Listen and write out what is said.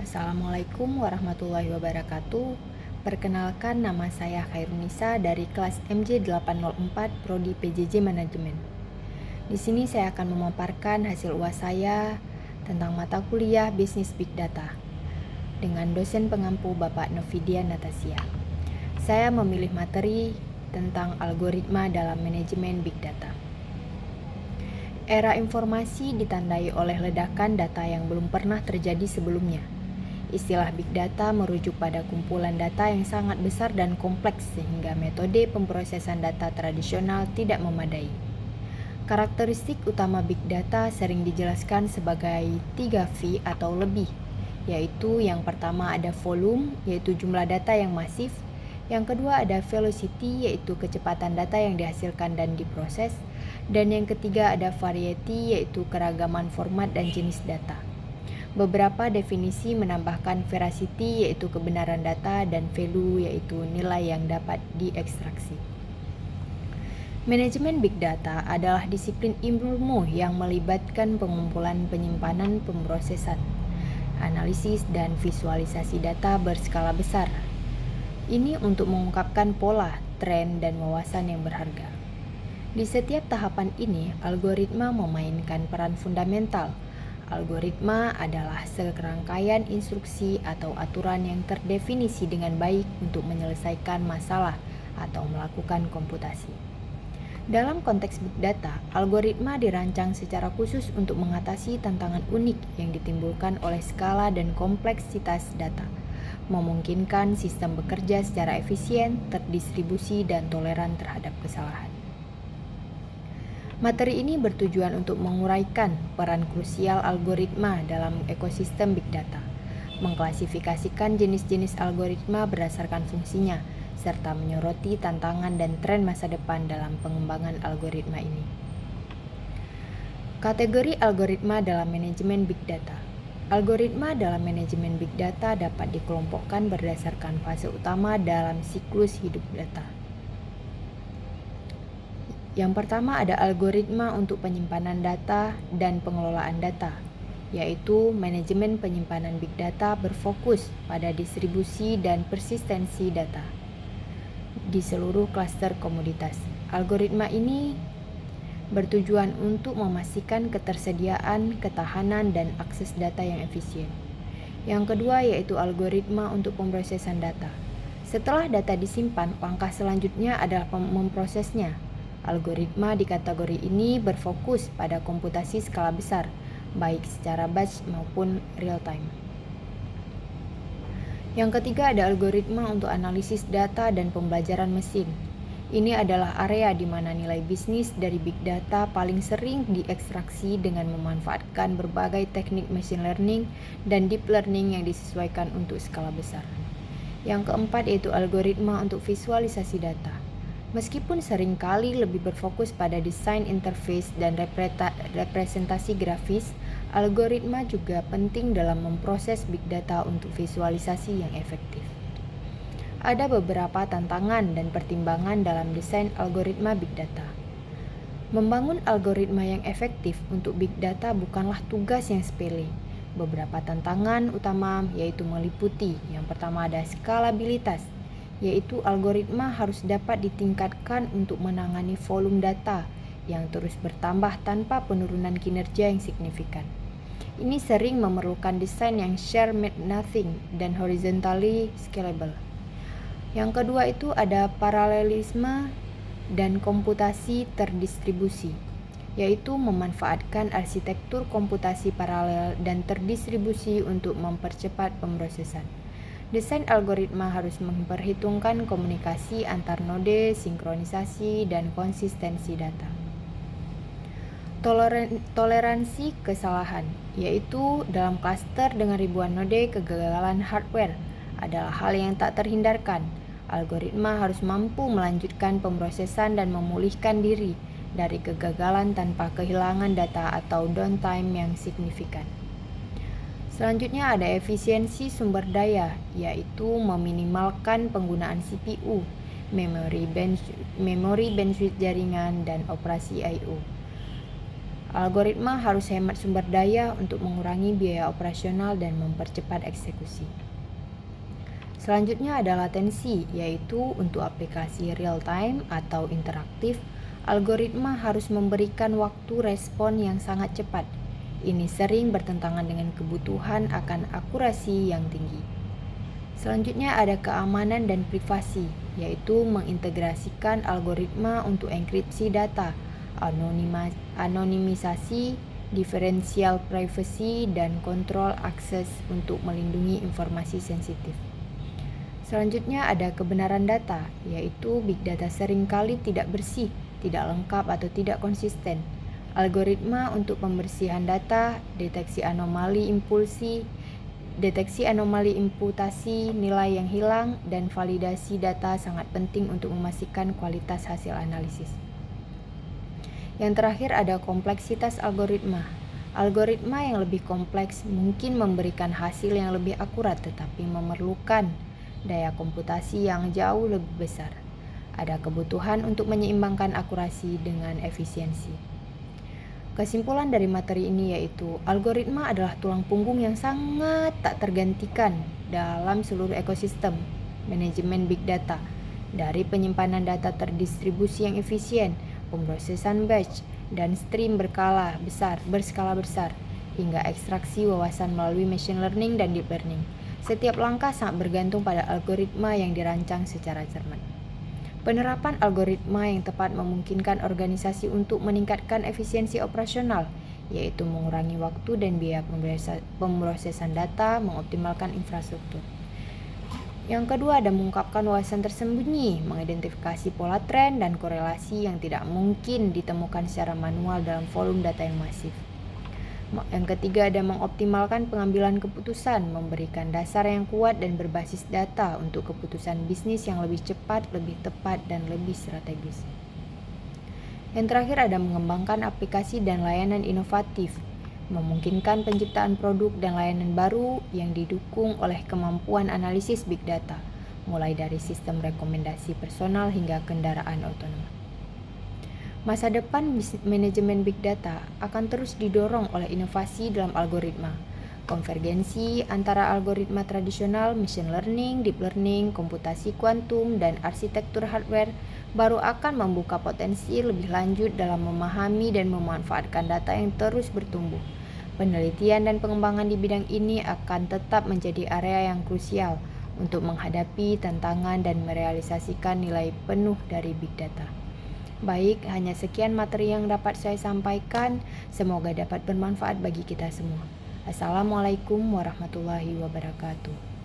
Assalamualaikum warahmatullahi wabarakatuh. Perkenalkan, nama saya Khairunisa dari kelas MJ804 Prodi PJJ Manajemen. Di sini saya akan memaparkan hasil UAS saya tentang mata kuliah Bisnis Big Data dengan dosen pengampu Bapak Novidia Natasia. Saya memilih materi tentang algoritma dalam manajemen Big Data. Era informasi ditandai oleh ledakan data yang belum pernah terjadi sebelumnya. Istilah Big Data merujuk pada kumpulan data yang sangat besar dan kompleks sehingga metode pemrosesan data tradisional tidak memadai. Karakteristik utama Big Data sering dijelaskan sebagai 3V atau lebih, yaitu yang pertama ada volume, yaitu jumlah data yang masif. Yang kedua ada velocity, yaitu kecepatan data yang dihasilkan dan diproses. Dan yang ketiga ada variety, yaitu keragaman format dan jenis data. Beberapa definisi menambahkan veracity, yaitu kebenaran data, dan value, yaitu nilai yang dapat diekstraksi. Manajemen Big Data adalah disiplin ilmu yang melibatkan pengumpulan, penyimpanan, pemrosesan, analisis, dan visualisasi data berskala besar. Ini untuk mengungkapkan pola, tren, dan wawasan yang berharga. Di setiap tahapan ini, algoritma memainkan peran fundamental. Algoritma adalah serangkaian instruksi atau aturan yang terdefinisi dengan baik untuk menyelesaikan masalah atau melakukan komputasi. Dalam konteks Big Data, algoritma dirancang secara khusus untuk mengatasi tantangan unik yang ditimbulkan oleh skala dan kompleksitas data, memungkinkan sistem bekerja secara efisien, terdistribusi, dan toleran terhadap kesalahan. Materi ini bertujuan untuk menguraikan peran krusial algoritma dalam ekosistem Big Data, mengklasifikasikan jenis-jenis algoritma berdasarkan fungsinya, serta menyoroti tantangan dan tren masa depan dalam pengembangan algoritma ini. Kategori algoritma dalam manajemen Big Data. Algoritma dalam manajemen Big Data dapat dikelompokkan berdasarkan fase utama dalam siklus hidup data. Yang pertama ada algoritma untuk penyimpanan data dan pengelolaan data, yaitu manajemen penyimpanan Big Data berfokus pada distribusi dan persistensi data di seluruh klaster komoditas. Algoritma ini bertujuan untuk memastikan ketersediaan, ketahanan, dan akses data yang efisien. Yang kedua yaitu algoritma untuk pemrosesan data. Setelah data disimpan, langkah selanjutnya adalah memprosesnya. Algoritma di kategori ini berfokus pada komputasi skala besar, baik secara batch maupun real time. Yang ketiga ada algoritma untuk analisis data dan pembelajaran mesin. Ini adalah area di mana nilai bisnis dari Big Data paling sering diekstraksi dengan memanfaatkan berbagai teknik machine learning dan deep learning yang disesuaikan untuk skala besar. Yang keempat yaitu algoritma untuk visualisasi data. Meskipun seringkali lebih berfokus pada desain interface dan representasi grafis, algoritma juga penting dalam memproses Big Data untuk visualisasi yang efektif. Ada beberapa tantangan dan pertimbangan dalam desain algoritma Big Data. Membangun algoritma yang efektif untuk Big Data bukanlah tugas yang sepele. Beberapa tantangan utama yaitu meliputi, yang pertama ada skalabilitas, yaitu algoritma harus dapat ditingkatkan untuk menangani volume data yang terus bertambah tanpa penurunan kinerja yang signifikan. Ini sering memerlukan desain yang share made nothing dan horizontally scalable. Yang kedua itu ada paralelisme dan komputasi terdistribusi, yaitu memanfaatkan arsitektur komputasi paralel dan terdistribusi untuk mempercepat pemrosesan. Desain algoritma harus memperhitungkan komunikasi antar node, sinkronisasi, dan konsistensi data. Toleransi kesalahan, yaitu dalam klaster dengan ribuan node, kegagalan hardware adalah hal yang tak terhindarkan. Algoritma harus mampu melanjutkan pemrosesan dan memulihkan diri dari kegagalan tanpa kehilangan data atau downtime yang signifikan. Selanjutnya ada efisiensi sumber daya, yaitu meminimalkan penggunaan CPU, memori bandwidth jaringan, dan operasi I/O. Algoritma harus hemat sumber daya untuk mengurangi biaya operasional dan mempercepat eksekusi. Selanjutnya ada latensi, yaitu untuk aplikasi real-time atau interaktif, algoritma harus memberikan waktu respon yang sangat cepat. Ini sering bertentangan dengan kebutuhan akan akurasi yang tinggi. Selanjutnya ada keamanan dan privasi, yaitu mengintegrasikan algoritma untuk enkripsi data, anonimisasi, diferensial privacy, dan kontrol akses untuk melindungi informasi sensitif. Selanjutnya ada kebenaran data, yaitu big data seringkali tidak bersih, tidak lengkap atau tidak konsisten. Algoritma untuk pembersihan data, deteksi anomali imputasi, nilai yang hilang, dan validasi data sangat penting untuk memastikan kualitas hasil analisis. Yang terakhir ada kompleksitas algoritma. Algoritma yang lebih kompleks mungkin memberikan hasil yang lebih akurat, tetapi memerlukan daya komputasi yang jauh lebih besar. Ada kebutuhan untuk menyeimbangkan akurasi dengan efisiensi. Kesimpulan dari materi ini yaitu algoritma adalah tulang punggung yang sangat tak tergantikan dalam seluruh ekosistem manajemen big data, dari penyimpanan data terdistribusi yang efisien, pemrosesan batch dan stream berskala besar, hingga ekstraksi wawasan melalui machine learning dan deep learning. Setiap langkah sangat bergantung pada algoritma yang dirancang secara cermat. Penerapan algoritma yang tepat memungkinkan organisasi untuk meningkatkan efisiensi operasional, yaitu mengurangi waktu dan biaya pemrosesan data, mengoptimalkan infrastruktur. Yang kedua ada mengungkapkan wawasan tersembunyi, mengidentifikasi pola tren dan korelasi yang tidak mungkin ditemukan secara manual dalam volume data yang masif. Yang ketiga ada mengoptimalkan pengambilan keputusan, memberikan dasar yang kuat dan berbasis data untuk keputusan bisnis yang lebih cepat, lebih tepat, dan lebih strategis. Yang terakhir ada mengembangkan aplikasi dan layanan inovatif, memungkinkan penciptaan produk dan layanan baru yang didukung oleh kemampuan analisis big data, mulai dari sistem rekomendasi personal hingga kendaraan otonom. Masa depan manajemen big data akan terus didorong oleh inovasi dalam algoritma. Konvergensi antara algoritma tradisional, machine learning, deep learning, komputasi kuantum, dan arsitektur hardware baru akan membuka potensi lebih lanjut dalam memahami dan memanfaatkan data yang terus bertumbuh. Penelitian dan pengembangan di bidang ini akan tetap menjadi area yang krusial untuk menghadapi tantangan dan merealisasikan nilai penuh dari big data. Baik, hanya sekian materi yang dapat saya sampaikan. Semoga dapat bermanfaat bagi kita semua. Assalamualaikum warahmatullahi wabarakatuh.